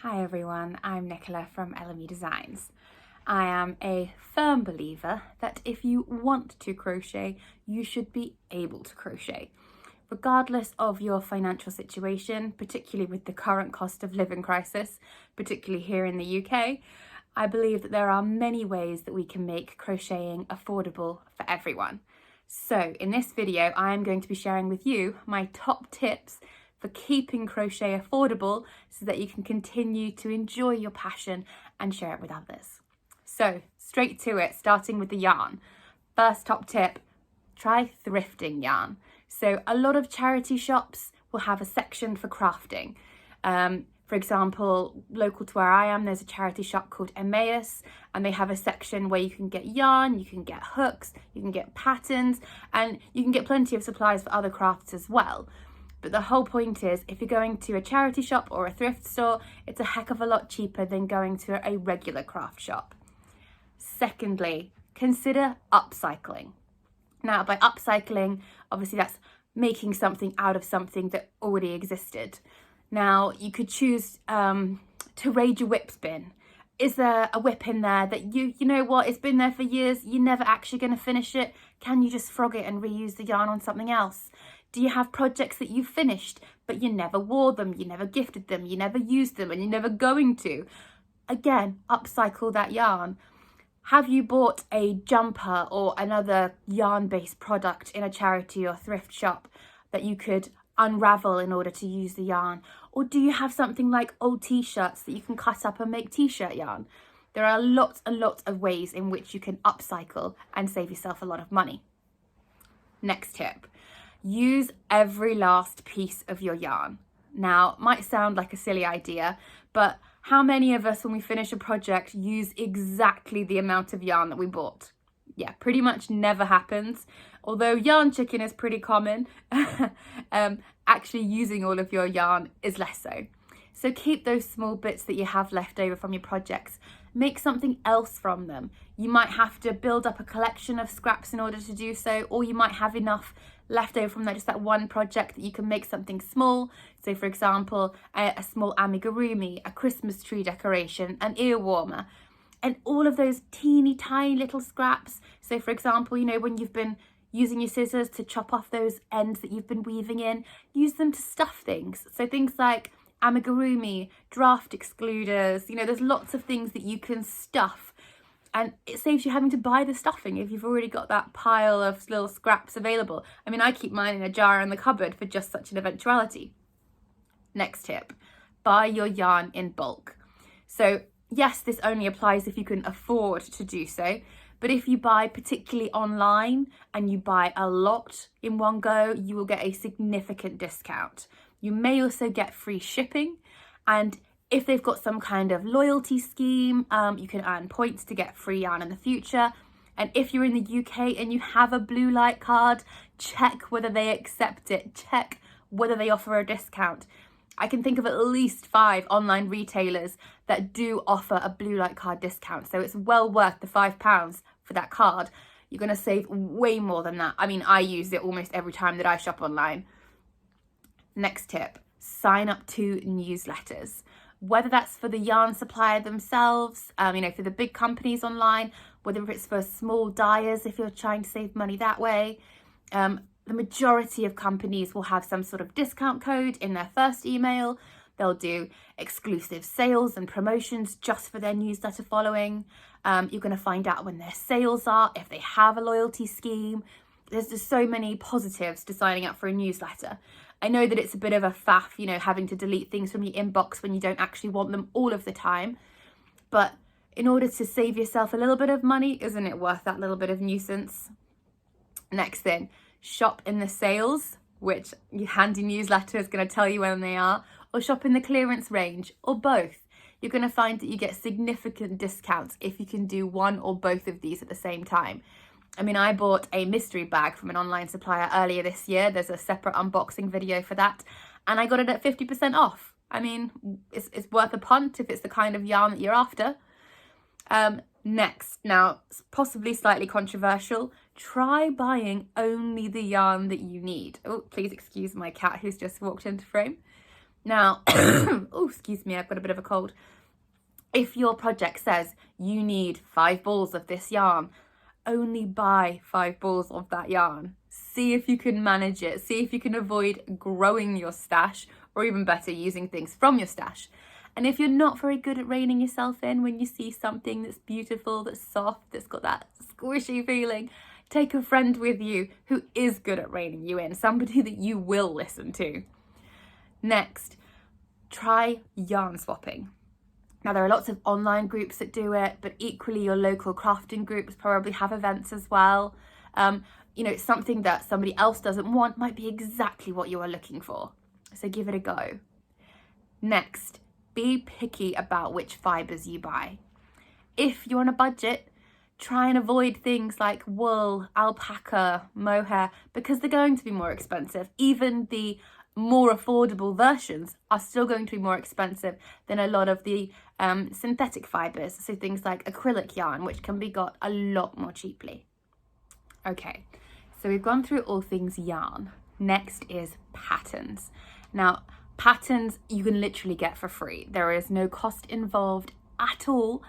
Hi everyone, I'm Nicola from Elimee Designs. I am a firm believer that if you want to crochet, you should be able to crochet. Regardless of your financial situation, particularly with the current cost of living crisis, particularly here in the UK, I believe that there are many ways that we can make crocheting affordable for everyone. So in this video, I am going to be sharing with you my top tips for keeping crochet affordable so that you can continue to enjoy your passion and share it with others. So straight to it, starting with the yarn. First top tip, try thrifting yarn. So a lot of charity shops will have a section for crafting. For example, local to where I am, there's a charity shop called Emmaus, and they have a section where you can get yarn, you can get hooks, you can get patterns, and you can get plenty of supplies for other crafts as well. But the whole point is, if you're going to a charity shop or a thrift store, it's a heck of a lot cheaper than going to a regular craft shop. Secondly, consider upcycling. Now, by upcycling, obviously that's making something out of something that already existed. Now, you could choose to raid your whips bin. Is there a whip in there that you know what, it's been there for years, you're never actually going to finish it? Can you just frog it and reuse the yarn on something else? Do you have projects that you finished, but you never wore them, you never gifted them, you never used them, and you're never going to? Again, upcycle that yarn. Have you bought a jumper or another yarn-based product in a charity or thrift shop that you could unravel in order to use the yarn? Or do you have something like old t-shirts that you can cut up and make t-shirt yarn? There are lots and lots of ways in which you can upcycle and save yourself a lot of money. Next tip. Use every last piece of your yarn. Now, might sound like a silly idea, but how many of us, when we finish a project, use exactly the amount of yarn that we bought? Yeah, pretty much never happens. Although yarn chicken is pretty common, actually using all of your yarn is less so. So keep those small bits that you have left over from your projects. Make something else from them. You might have to build up a collection of scraps in order to do so, or you might have enough left over from that, just that one project, that you can make something small. So for example, a small amigurumi, a Christmas tree decoration, an ear warmer, and all of those teeny tiny little scraps. So for example, you know, when you've been using your scissors to chop off those ends that you've been weaving in, use them to stuff things. So things like amigurumi, draft excluders, you know, there's lots of things that you can stuff, and it saves you having to buy the stuffing if you've already got that pile of little scraps available. I mean, I keep mine in a jar in the cupboard for just such an eventuality. Next tip, buy your yarn in bulk. So yes, this only applies if you can afford to do so, but if you buy particularly online and you buy a lot in one go, you will get a significant discount. You may also get free shipping, and if they've got some kind of loyalty scheme, you can earn points to get free yarn in the future. And if you're in the UK and you have a blue light card, check whether they accept it, check whether they offer a discount. I can think of at least 5 online retailers that do offer a blue light card discount, so it's well worth the £5 for that card. You're going to save way more than that. I mean, I use it almost every time that I shop online. Next tip, sign up to newsletters. Whether that's for the yarn supplier themselves, you know, for the big companies online, whether it's for small dyers if you're trying to save money that way. The majority of companies will have some sort of discount code in their first email. They'll do exclusive sales and promotions just for their newsletter following. You're going to find out when their sales are, if they have a loyalty scheme. There's just so many positives to signing up for a newsletter. I know that it's a bit of a faff, you know, having to delete things from your inbox when you don't actually want them all of the time. But in order to save yourself a little bit of money, isn't it worth that little bit of nuisance? Next thing, shop in the sales, which your handy newsletter is going to tell you when they are, or shop in the clearance range, or both. You're going to find that you get significant discounts if you can do one or both of these at the same time. I mean, I bought a mystery bag from an online supplier earlier this year. There's a separate unboxing video for that, and I got it at 50% off. I mean, it's worth a punt if it's the kind of yarn that you're after. Next, now, possibly slightly controversial, try buying only the yarn that you need. Oh, please excuse my cat who's just walked into frame. Now, oh, excuse me, I've got a bit of a cold. If your project says you need 5 balls of this yarn, only buy 5 balls of that yarn. See if you can manage it. See if you can avoid growing your stash, or even better, using things from your stash. And if you're not very good at reining yourself in when you see something that's beautiful, that's soft, that's got that squishy feeling, take a friend with you who is good at reining you in, somebody that you will listen to. Next, try yarn swapping. Now, there are lots of online groups that do it, but equally your local crafting groups probably have events as well. You know, something that somebody else doesn't want might be exactly what you are looking for. So give it a go. Next, be picky about which fibres you buy. If you're on a budget, try and avoid things like wool, alpaca, mohair, because they're going to be more expensive. Even the more affordable versions are still going to be more expensive than a lot of the synthetic fibres, so things like acrylic yarn, which can be got a lot more cheaply. Okay, so we've gone through all things yarn. Next is patterns. Now, patterns you can literally get for free. There is no cost involved at all.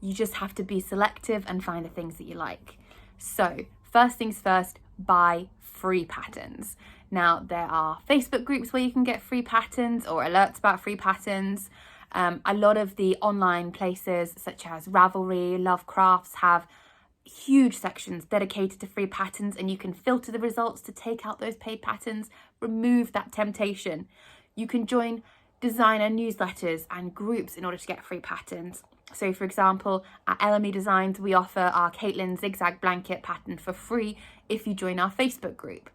You just have to be selective and find the things that you like. So first things first, buy free patterns. Now, there are Facebook groups where you can get free patterns or alerts about free patterns. A lot of the online places such as Ravelry, Love Crafts have huge sections dedicated to free patterns, and you can filter the results to take out those paid patterns, remove that temptation. You can join designer newsletters and groups in order to get free patterns. So for example, at Elimee Designs, we offer our Caitlin zigzag blanket pattern for free if you join our Facebook group.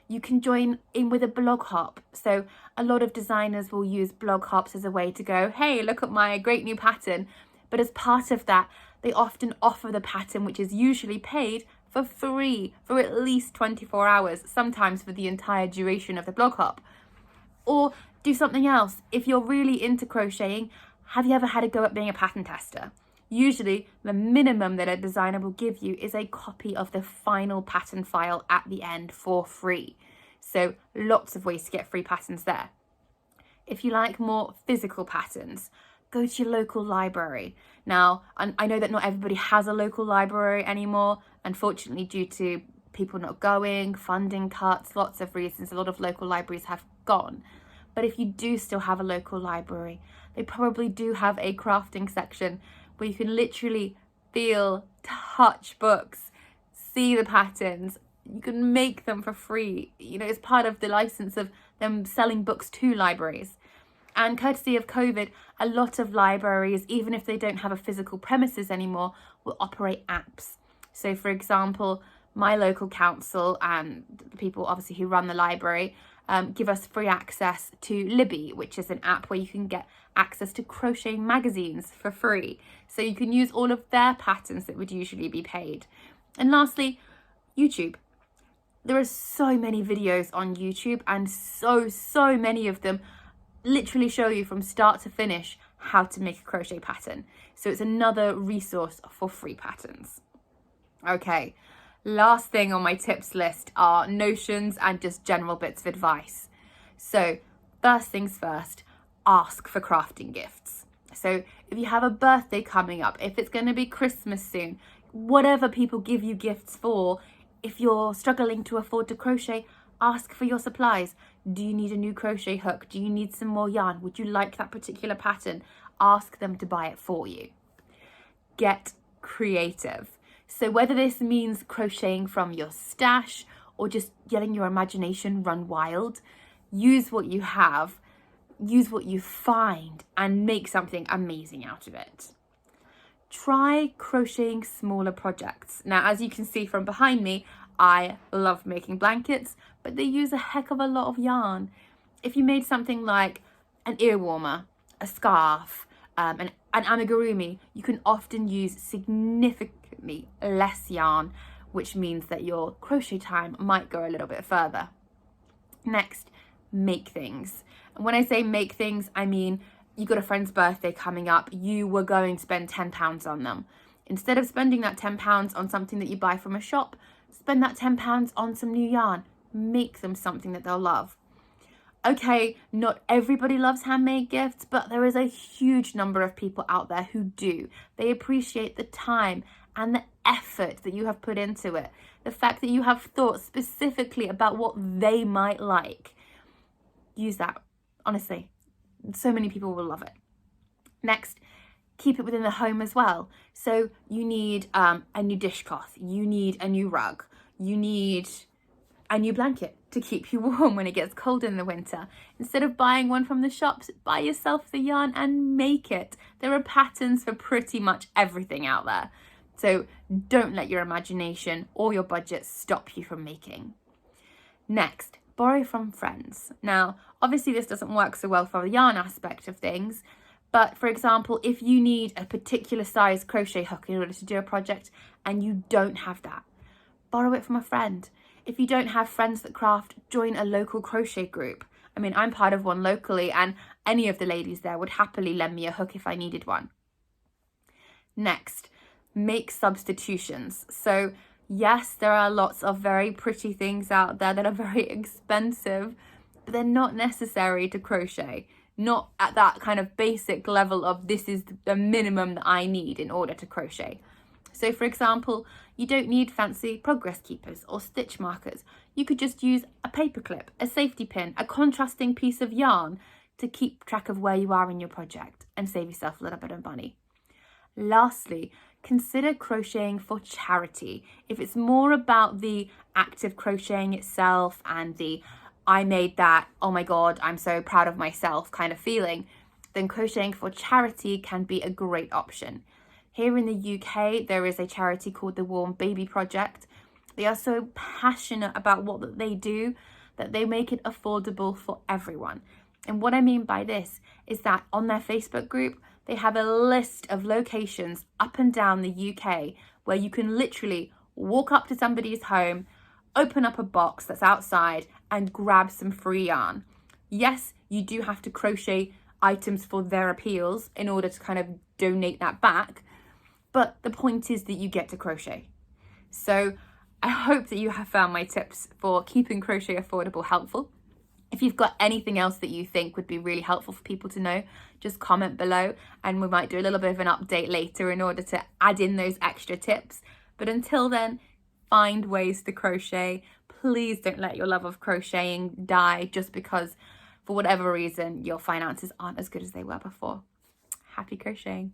You can join in with a blog hop. So a lot of designers will use blog hops as a way to go, hey, look at my great new pattern. But as part of that, they often offer the pattern, which is usually paid, for free for at least 24 hours, sometimes for the entire duration of the blog hop. Or do something else. If you're really into crocheting, have you ever had a go at being a pattern tester? Usually, the minimum that a designer will give you is a copy of the final pattern file at the end for free. So lots of ways to get free patterns there. If you like more physical patterns, go to your local library. Now, I know that not everybody has a local library anymore, unfortunately, due to people not going, funding cuts, lots of reasons. A lot of local libraries have gone. But if you do still have a local library, they probably do have a crafting section where you can literally feel, touch books, see the patterns. You can make them for free. You know, it's part of the license of them selling books to libraries. And courtesy of COVID, a lot of libraries, even if they don't have a physical premises anymore, will operate apps. So for example, my local council and the people obviously who run the library give us free access to Libby, which is an app where you can get access to crocheting magazines for free. So you can use all of their patterns that would usually be paid. And lastly, YouTube. There are so many videos on YouTube, and so many of them literally show you from start to finish how to make a crochet pattern. So it's another resource for free patterns. Okay, last thing on my tips list are notions and just general bits of advice. So first things first, ask for crafting gifts. So if you have a birthday coming up, if it's going to be Christmas soon, whatever people give you gifts for, if you're struggling to afford to crochet, ask for your supplies. Do you need a new crochet hook? Do you need some more yarn? Would you like that particular pattern? Ask them to buy it for you. Get creative. So whether this means crocheting from your stash or just letting your imagination run wild, use what you have, use what you find, and make something amazing out of it. Try crocheting smaller projects. Now, as you can see from behind me, I love making blankets, but they use a heck of a lot of yarn. If you made something like an ear warmer, a scarf, an amigurumi, you can often use significantly less yarn, which means that your crochet time might go a little bit further. Next, make things. And when I say make things, I mean you got a friend's birthday coming up, you were going to spend £10 on them. Instead of spending that £10 on something that you buy from a shop, spend that £10 on some new yarn. Make them something that they'll love. Okay, not everybody loves handmade gifts, but there is a huge number of people out there who do. They appreciate the time and the effort that you have put into it. The fact that you have thought specifically about what they might like. Use that. Honestly, so many people will love it. Next, keep it within the home as well. So you need a new dishcloth, you need a new rug, you need a new blanket to keep you warm when it gets cold in the winter. Instead of buying one from the shops, buy yourself the yarn and make it. There are patterns for pretty much everything out there. So don't let your imagination or your budget stop you from making. Next, borrow from friends. Now, obviously this doesn't work so well for the yarn aspect of things, but for example, if you need a particular size crochet hook in order to do a project and you don't have that, borrow it from a friend. If you don't have friends that craft, join a local crochet group. I mean, I'm part of one locally and any of the ladies there would happily lend me a hook if I needed one. Next, make substitutions. So yes, there are lots of very pretty things out there that are very expensive, but they're not necessary to crochet. Not at that kind of basic level of this is the minimum that I need in order to crochet. So for example, you don't need fancy progress keepers or stitch markers. You could just use a paper clip, a safety pin, a contrasting piece of yarn to keep track of where you are in your project and save yourself a little bit of money. Lastly, consider crocheting for charity. If it's more about the act of crocheting itself and the I made that, oh my god, I'm so proud of myself kind of feeling, then crocheting for charity can be a great option. Here in the UK, there is a charity called the Warm Baby Project. They are so passionate about what they do that they make it affordable for everyone. And what I mean by this is that on their Facebook group, they have a list of locations up and down the UK where you can literally walk up to somebody's home, open up a box that's outside and grab some free yarn. Yes, you do have to crochet items for their appeals in order to kind of donate that back, but the point is that you get to crochet. So I hope that you have found my tips for keeping crochet affordable helpful. If you've got anything else that you think would be really helpful for people to know, just comment below and we might do a little bit of an update later in order to add in those extra tips. But until then, find ways to crochet. Please don't let your love of crocheting die just because for whatever reason your finances aren't as good as they were before. Happy crocheting.